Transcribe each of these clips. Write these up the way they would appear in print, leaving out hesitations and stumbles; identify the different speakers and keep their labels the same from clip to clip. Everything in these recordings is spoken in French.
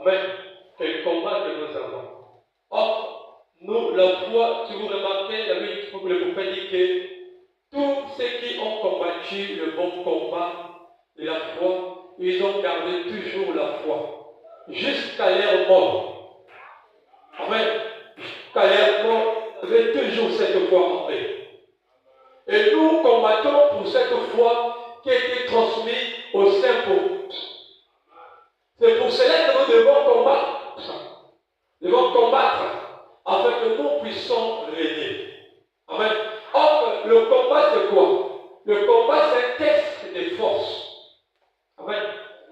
Speaker 1: Amen. Quel combat que nous avons. Or, nous, la foi, si vous remarquez, le prophète dit que tous ceux qui ont combattu le bon combat de la foi, ils ont gardé toujours la foi. Jusqu'à leur mort. Amen. Jusqu'à leur mort, ils avaient toujours cette foi en eux. Et nous combattons pour cette foi qui a été transmise au saint pour tous. C'est pour cela que nous devons combattre. Nous devons combattre afin que nous puissions régner. Amen. Or, le combat c'est quoi? Le combat c'est un test de force. Amen.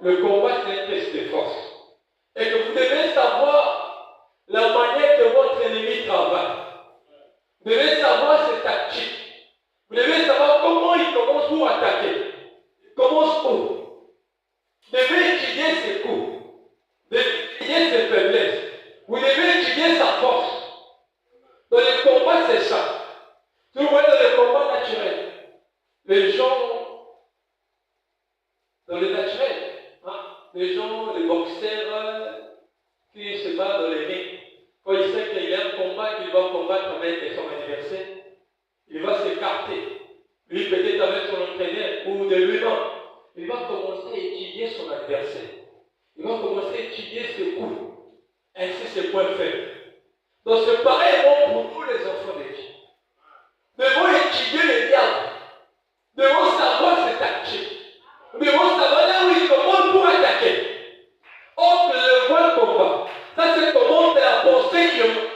Speaker 1: Le combat c'est un test de force. Et que vous devez savoir la manière que votre ennemi travaille. Vous devez savoir ses tactiques. Vous devez savoir comment il commence pour attaquer. Il commence où? Vous devez étudier ses coups. Vous devez étudier ses faiblesses. Vous devez étudier sa force. Dans le combat, c'est ça. Si vous voyez dans le combat naturel, les gens, dans le naturel, les gens, les boxeurs qui se battent dans les rings, quand il sait qu'il y a un combat qu'il va combattre avec son adversaire, il va s'écarter. Lui, peut-être avec son entraîneur ou de lui-même, il va commencer à étudier son adversaire. Il va commencer à étudier ses coups, ainsi ses points faibles. Donc c'est pareil pour nous les enfants de Dieu. Nous devons étudier les diables. Nous devons savoir ses tactiques. Nous devons savoir là où il commence pour attaquer. Or, le vrai combat, ça c'est comment la pensée humaine.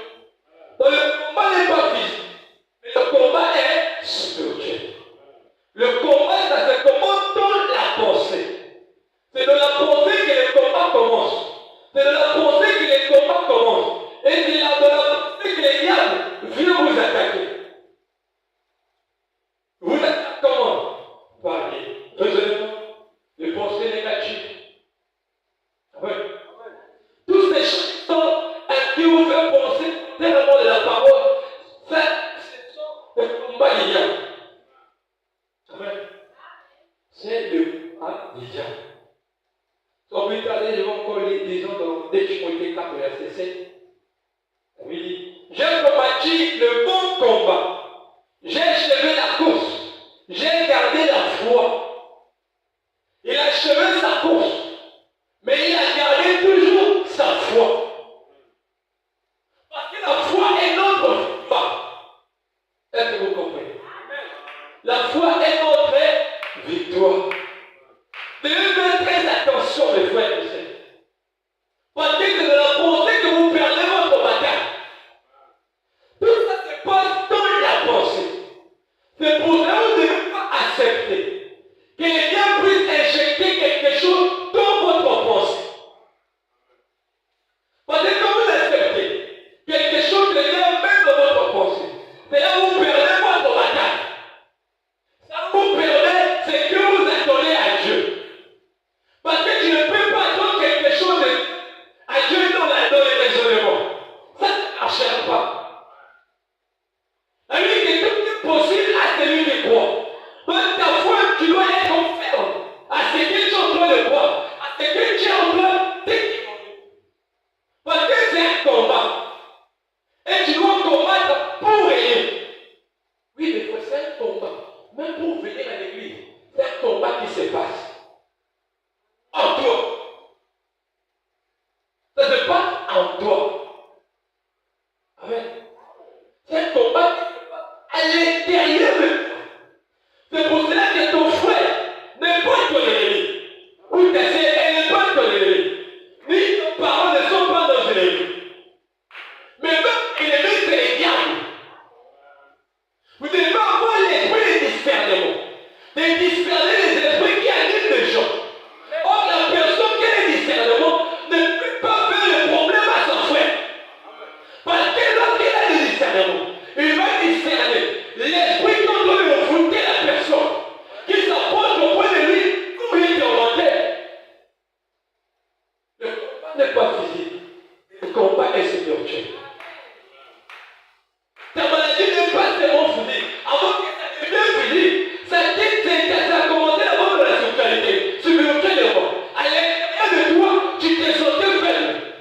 Speaker 1: Donc le combat n'est pas physique, mais le combat est spirituel. Le combat, ça c'est comment dans la pensée. C'est dans la pensée que le combat commence. C'est dans la pensée que le combat commence. Et c'est là dans la pensée que les diables viennent vous attaquer. Vous attaquez comment? Par les raisonnements, les pensées négatives. Ouais. Tous ces choses qui vous font penser tellement de la parole, ça, ce sont des combats des diables. Amen. C'est le combat des diables. On peut aller devant encore les gens dans 2 Timothée 4, verset 7. Il dit, j'ai combattu le bon combat. J'ai achevé la course. J'ai gardé la foi. Il a achevé sa course. Mais il a gardé toujours sa foi. Parce que la foi est notre foi. Est-ce que vous comprenez? La foi est notre victoire. Devez faire très attention, mes frères et sœurs. Parce que c'est de la pensée que vous perdez votre bataille. Tout ça se passe dans la pensée. C'est pour ça que vous ne devez pas accepter que les diables puissent injecter quelque chose dans votre pensée. Parce que quand vous acceptez quelque chose que les diables mettent dans votre pensée, c'est là où vous perdez votre bataille. Ça vous perdez ce que vous attendez à Dieu. Parce que tu ne peux pas attendre quelque chose à Dieu dans les raisonnements. Ça ne marchera pas. La vie est tout possible à celui qui croit. Donc ta foi, tu dois être ferme à ce que tu es en train de croire, à ce que tu es en train d'écouter. Parce que c'est un combat. Et tu dois combattre pour rien. Oui, mais c'est un combat. Même pour venir à l'église, c'est un combat qui se passe. En toi. Ça se passe en toi. Amen. C'est un combat qui se passe à l'intérieur de toi. C'est pour cela que ton frère n'est pas ton ennemi. Ou ta sœur, elle n'est pas ton ennemi. Ni tes parents ne sont pas nos ennemis. Mais notre ennemi, c'est les diables. Vous devez avoir l'esprit de discernement. De discerner les esprits qui animent les gens. Or, la personne qui a le discernement ne peut pas faire le problème à son frère. Parce que lorsqu'il a le discernement, il va discerner l'esprit qu'on doit lui foutre la personne qui s'approche auprès de lui comme il est volontaire. Le combat n'est pas physique. Le combat est spirituel. Ta maladie n'est pas seulement physique. Avant que ça devienne physique, ça a commencé avant de la spiritualité. Spirituellement. À l'intérieur de toi, tu t'es senti faible.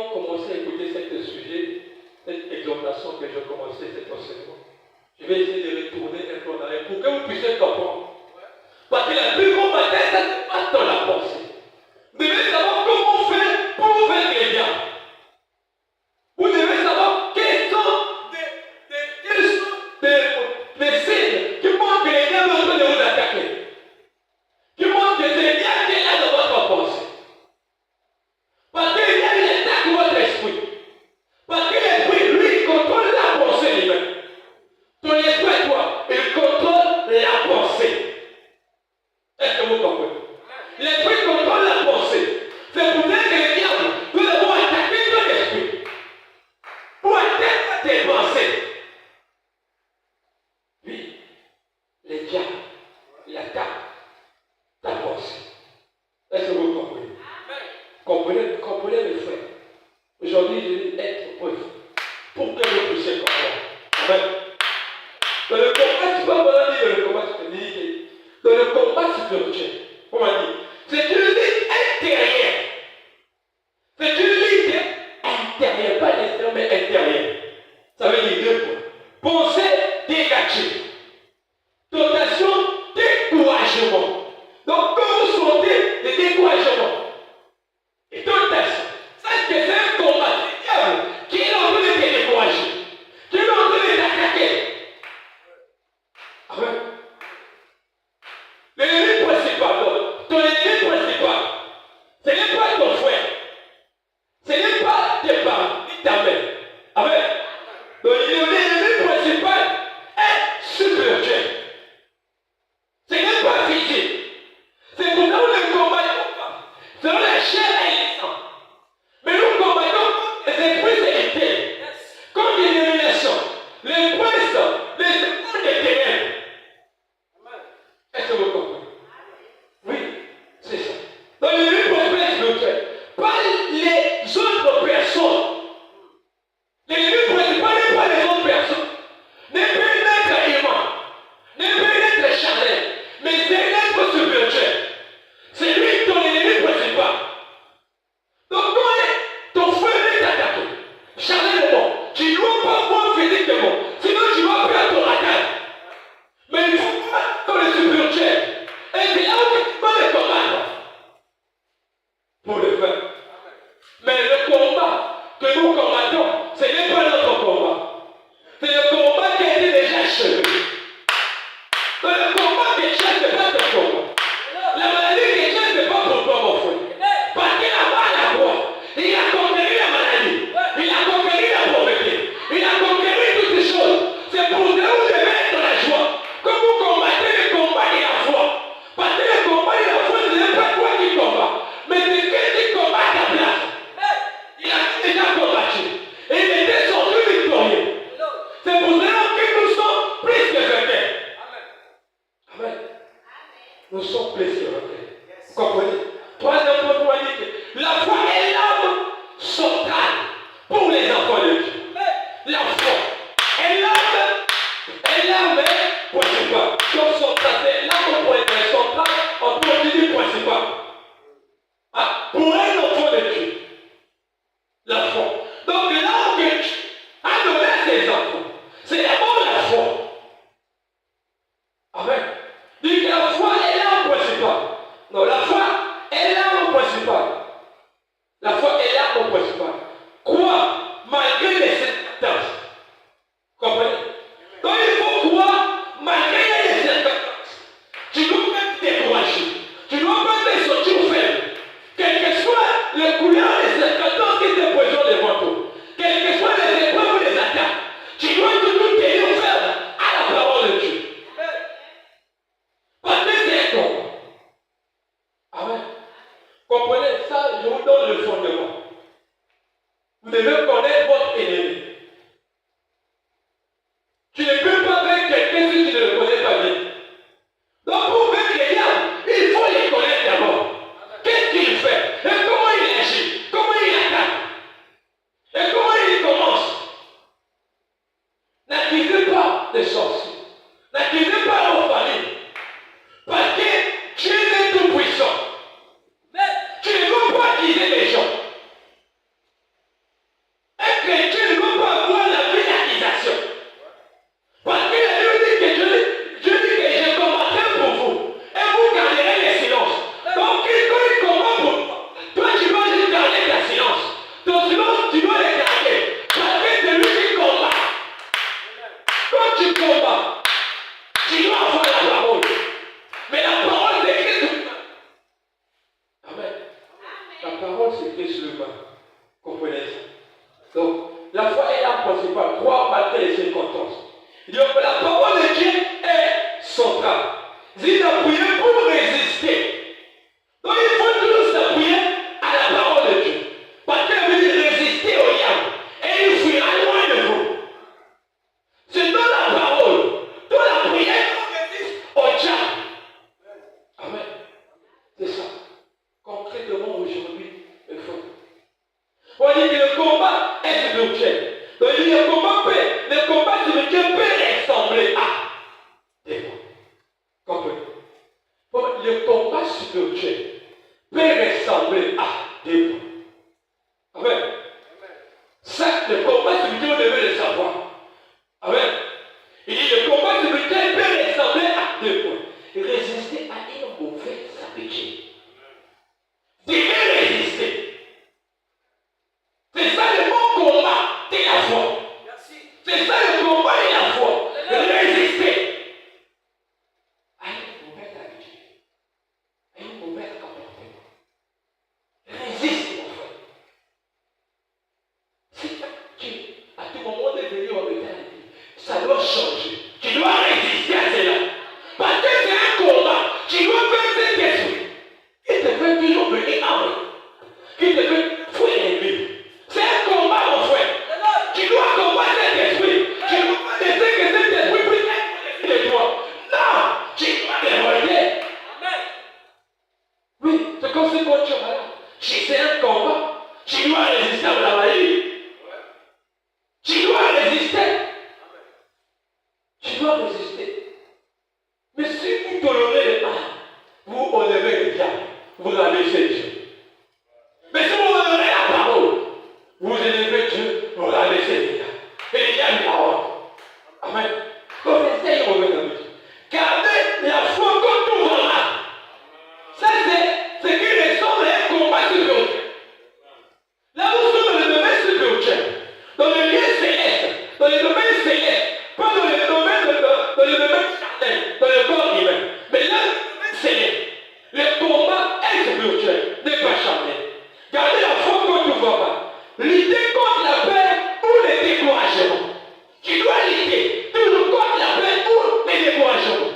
Speaker 1: ont commencé à écouter ce sujet, cette exhortation que j'ai commencé, cet enseignement, je vais essayer de retourner un peu en arrière pour que vous puissiez comprendre. Parce que la plus grande bataille, ça se passe dans la pensée. Vous devez savoir comment faire pour vaincre les diables. Vous devez savoir quels sont des signes qui montrent que les diables sont en train de vous attaquer. Qui montrent que c'est le diable qui est là dans votre pensée. Parce que le diable, il attaque votre esprit. Parce que l'esprit, lui, il contrôle la pensée lui-même. Ton esprit, toi, il contrôle la pensée. Est-ce que vous comprenez? L'esprit contrôle la pensée. C'est pour ça que le diable peut d'abord attaquer ton esprit. Pour atteindre tes pensées. Oui, le diable, il attaque ta pensée. Est-ce que vous comprenez? Comprenez mes frères. Aujourd'hui, je vais être preuve pour que vous puissiez comprendre. Amen. Dans le combat, tu vas me dire dans le combat spirituel. Dans le combat spirituel, on m'a dit, c'est une lutte intérieure. C'est une lutte intérieure, pas extérieure, mais intérieure. Ça veut dire deux points. Pensée négative. Tentation, découragement. Donc, quand vous sentez des découragements et tentation, sachez que c'est un combat du diable qui est en train de te décourager, qui est en train de t'attaquer. Amen. L'ennemi principal, ton ennemi principal, ce n'est pas ton frère, ce n'est pas tes parents, ni ta mère. Amen. Donc l'ennemi principal est spirituel. Ce n'est pas physique. C'est pour ça que nous combattons pas. Selon la chair et le sang. Mais nous combattons les esprits sélectés. Comme l'élimination, les princes, les esprits des ténèbres. Est-ce que vous comprenez? Oui, c'est ça. Donc le but prospère spirituel. Pas les autres personnes. L'ennemi principal n'est pas les autres personnes. N'est pas l'être humain. N'est pas l'être charnel. Mais c'est l'être spirituel. C'est lui ton ennemi principal. Donc quand ton frère est attaqué, charnellement, tu ne dois pas voir physiquement. Sinon tu vas perdre ton attaque. Mais il faut pas dans le spirituel. Et c'est là où tu vas le combattre. Pour le faire. Mais le combat que nous combattons, ce n'est pas notre combat. C'est le combat qui a été déjà achevé. Dans le combat que tu as, ce n'est pas ton combat. La maladie que tu as, ce n'est pas pour toi, mon frère. Parce qu'il a mal à toi. Il a conquéri la maladie. Il a conquéri la pauvreté. Il a conquéri toutes ces choses. C'est pour que vous devez être la joie. Comme vous combattez le combat de la foi. Parce que le combat de la foi, ce n'est pas toi qui combats. Mais c'est quelqu'un qui combat à ta place. Il a déjà combattu. Et il était sorti victorieux. C'est pour cela que nous sommes plus que vainqueurs. Amen. Nous sommes plus que vainqueurs. Vous comprenez? Troisième point pour dire que la foi est l'arme centrale pour les enfants de Dieu. La foi est l'arme principale. Comme centrale, c'est l'arme centrale en continu principal. Pour un enfant de Dieu. La foi. Donc l'arme que Dieu a donné à ses enfants, c'est d'abord la foi. Amen. Dit que la foi est l'arme principale. Non, la foi est l'arme principale. La foi est l'arme principale. Croire malgré les circonstances. Comprenez? Donc il faut croire malgré les circonstances. Tu ne dois pas te décourager. Tu ne dois pas te sentir faible. Quelle que soit le couleur des circonstances qui te présentent devant toi. Quelles que soient les épreuves ou les attaques. Tu dois toujours tenir ferme à la parole de Dieu. Parce que c'est un combat. Amen. Comprenez ça, je vous donne le fondement. Vous devez connaître votre ennemi. Tu ne peux pas vaincre quelqu'un si tu ne le connais pas bien. Donc pour vaincre les diables, il faut les connaître d'abord. Qu'est-ce qu'il fait? Et comment il agit? Comment il attaque? Et comment il commence? N'accusez pas les sorciers. N'accusez pas vos familles. Parce que Dieu est tout puissant. Tu ne dois pas accuser les gens. que Dieu ne veut pas avoir la réalisation. Parce que la Bible dit que Dieu dit que je combattrai pour vous et vous garderez le silence. Donc, quand il combat pour toi, tu dois juste garder ta silence. Ton silence, tu dois le garder. Parce que c'est lui qui combat. Quand tu combats, tu dois avoir la parole. Mais la parole, c'est écrit sur le main. Amen. La parole, c'est écrit sur le main. Comprenez ça? Donc, la foi est la principale. Croire malgré les circonstances. Donc, la parole de Dieu est centrale. Il d'appuyer pour résister. Donc, il faut toujours s'appuyer à la parole de Dieu. Parce qu'elle veut dire résister au diable. Et il fuira loin de vous. C'est dans la parole, dans la prière qu'on résiste au diable. Amen. C'est ça. Concrètement aujourd'hui, il faut. On dit que le combat est spirituel. Donc il dit le combat spirituel peut ressembler à des fois. Comprenez? Le combat spirituel peut ressembler à des fois. Amen. Ça, le combat spirituel, vous devez le savoir. Amen. Il dit le combat spirituel peut ressembler à deux points. Résister à une mauvaise habitude. Tu veux résister. C'est ça le bon combat de la foi. C'est ça le combat de la foi. Résister à une mauvaise habitude. À une mauvaise comportement. Résiste, mon frère. Si tu, à tout moment de venir en métal, ça doit changer. Tu dois résister à cela. Parce que c'est un combat. Tu dois faire cet esprit. Il te fait toujours venir à moi. Il te fait fouiller les vies. C'est un combat, mon frère. Tu dois combattre cet esprit. Tu ne dois pas laisser que cet esprit puisse être de toi. Non, tu dois dévoiler. Oui, c'est comme si quand tu es malade. Si c'est un combat, tu dois résister à la maladie. Tu dois résister. Tu dois résister. Mais si vous tolérez le mal, vous honorez le diable. Vous rabaissez Dieu. Mais si vous honorez la parole, vous élevez Dieu, vous rabaissez le diable. Et le diable est la honte. Amen. Donc restez une mauvaise habitude. Gardez la foi comme tout va mal. Ça c'est ce qui ressemble à un combat spirituel. Là vous sommes dans le domaine spirituel, dans le lieu céleste, dans le domaine céleste, pas dans le domaine charnel, dans le corps humain. Mais là, le domaine céleste, le combat est spirituel, n'est pas charnel. Gardez la foi quand tout va mal. Lutter contre la peur ou le découragement. Tu dois lutter toujours contre la peur ou le découragement.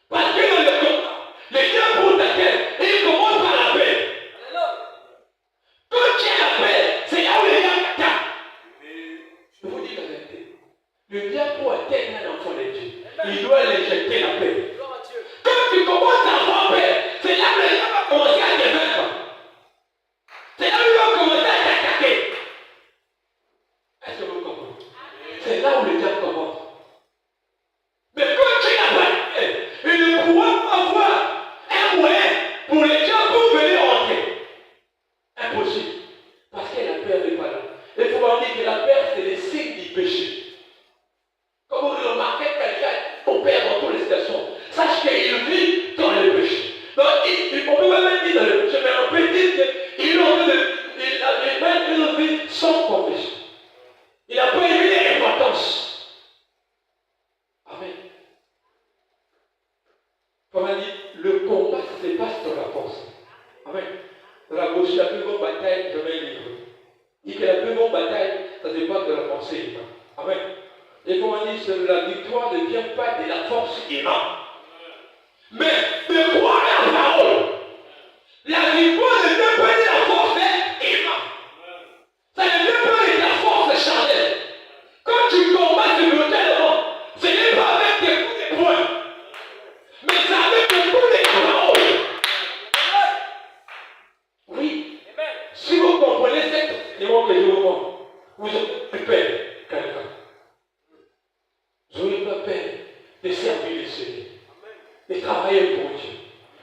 Speaker 1: Parce que dans le combat, le diable pour ta tête, il commence par la paix. Quand tu as la paix, c'est là où le diable attaque. Je vous dis la vérité. Le diable pour atteindre un enfant de Dieu, il doit l'injecter la paix. Quand tu commences à avoir paix, c'est là où le diable va commencer à te vaincre. C'est là où il va commencer à t'attaquer. Est-ce que vous comprenez? C'est là où le diable commence. Mais quand tu n'as pas la paix, il ne pourra pas avoir un moyen pour le diable pour venir entrer. Impossible. Parce que la peur n'est pas là. Il faut voir dire que la peur, c'est le signe du péché. Quand vous remarquez quelqu'un, on perd dans toutes les situations. Sache qu'il vit dans le péché. Donc, on peut pas même dire dans le péché, mais on peut dire qu'il a même une vie sans confession. Il n'a pas émis les repentance. Amen. Comme on dit, le combat se passe dans la force. Amen. Dans la gauche, la plus grande bataille, jamais livrée. Il dit que la plus grande bataille, ça se passe de la pensée humaine. Amen. Et comme on dit, la victoire ne vient pas de la force humaine, mais de croire la parole. La victoire ne vient pas de la force humaine. Ça ne vient pas de la force charnelle. Quand tu combats spirituellement, ce n'est pas avec des coups de poing, mais c'est avec des coups de parole. Oui. Si vous comprenez cette niveau que je vous montre, vous aurez peur quelqu'un. Vous n'aurez pas peur de servir le Seigneur, de travailler pour Dieu,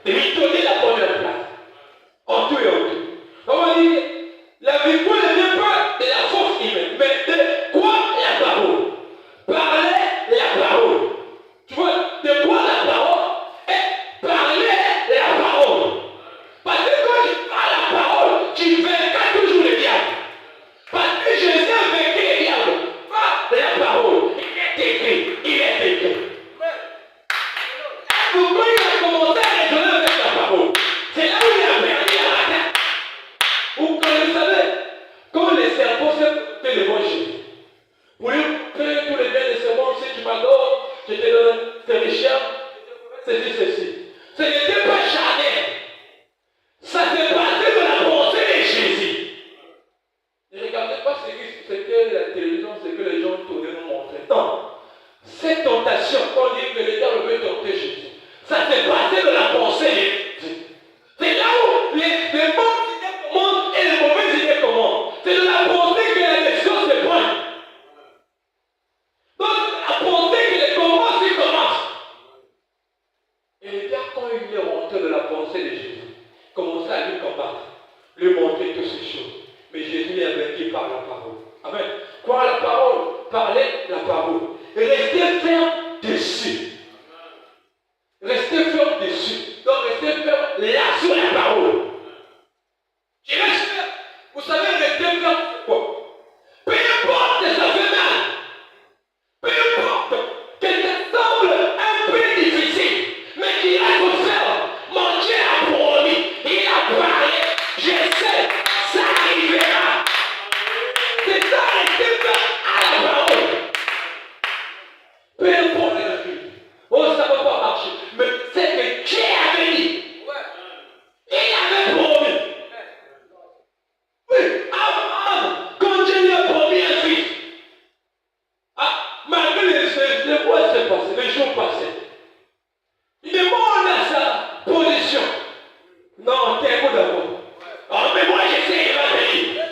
Speaker 1: de lui donner la première place, en tout et en tout. On va dire, la victoire ne vient pas de la force humaine. regardais la télévision, c'est que les gens tournaient nous montrer. Non. Cette tentation, quand on dit que le diable veut tenter Jésus, ça s'est passé de la pensée. C'est là où les bonnes idées commencent et les mauvaises idées commencent. C'est de la pensée que la décision se prend. Donc, la pensée que les combats se commencent. Et le diable, quand il est rentré de la pensée de Jésus, commençait à lui combattre, lui montrer toutes ces choses. Mais Jésus est vaincu par la parole. Amen. Croire la parole, parler la parole. Et rester ferme dessus. Restez ferme dessus. Donc restez ferme là sur la parole. Je reste ferme. Vous savez, rester ferme, quoi? Peu importe que ça fait mal. Peu importe que ça semble un peu difficile. Mais qu'il a tout faire. Mon Dieu a promis. Il a parlé. Je sais. Ça arrivera. C'est ça, rester ferme à la parole. Peu importe les difficultés. Oh, ça ne va pas marcher. Mais c'est que Dieu avait dit. Il avait promis. Oui, Abraham, quand Dieu lui a promis un fils, malgré les mois s'est passé, les jours passés, il demande à sa position. Non, t'es bon d'abord. Oh, mais moi je sais, il va venir.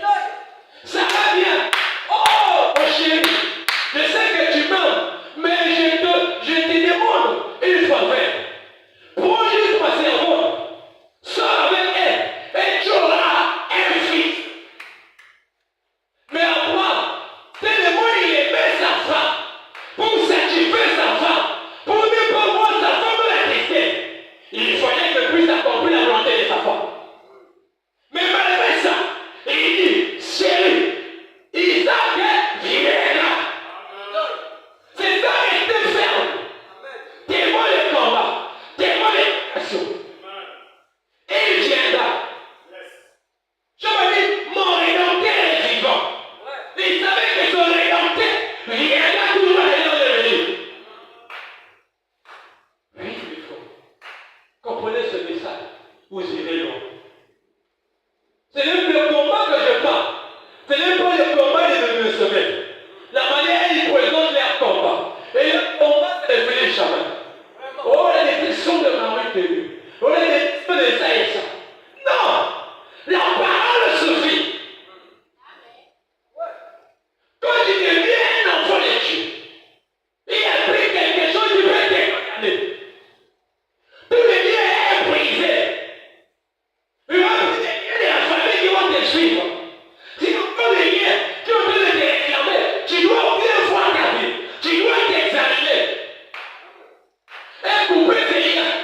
Speaker 1: Ça va bien. Oh, mon chéri, je sais que tu m'aimes, mais je te demande une fois fait. Prends juste ma servante, sors avec elle, et tu auras un fils. Mais Abraham, tellement il aimait sa femme, pour satisfaire sa femme, pour ne pas voir sa femme la tristesse, il fallait que puisse accomplir la volonté de sa femme. Mais malgré ça, il dit, chérie, Isaac viendra. C'est ça, rester ferme. Témoin le combat, témoin les actions. Il viendra. Je me dis, mon rédempteur est vivant. Il savait que son rédempteur viendra toujours à l'heure de venir. Oui, il faut. Comprenez ce message. Vous irez loin. Ce n'est plus le combat que je parle. Ce n'est pas le combat de me semaine. La manière ils présentent leur combat. Et le combat, c'est de finir jamais. Oh, la détection de Marie de Dieu. Oh, la détection de ça et ça. Non! La parole suffit. Quand tu deviens un enfant de Dieu, il a pris quelque chose qui peut te condamner. Tout le bien est brisé. Il va plus des liens de la famille qui vont te suivre. Si tu prends des liens qui ont besoin de te réclamer, tu dois bien voir ta vie. Tu dois t'examiner. Et couper tes liens.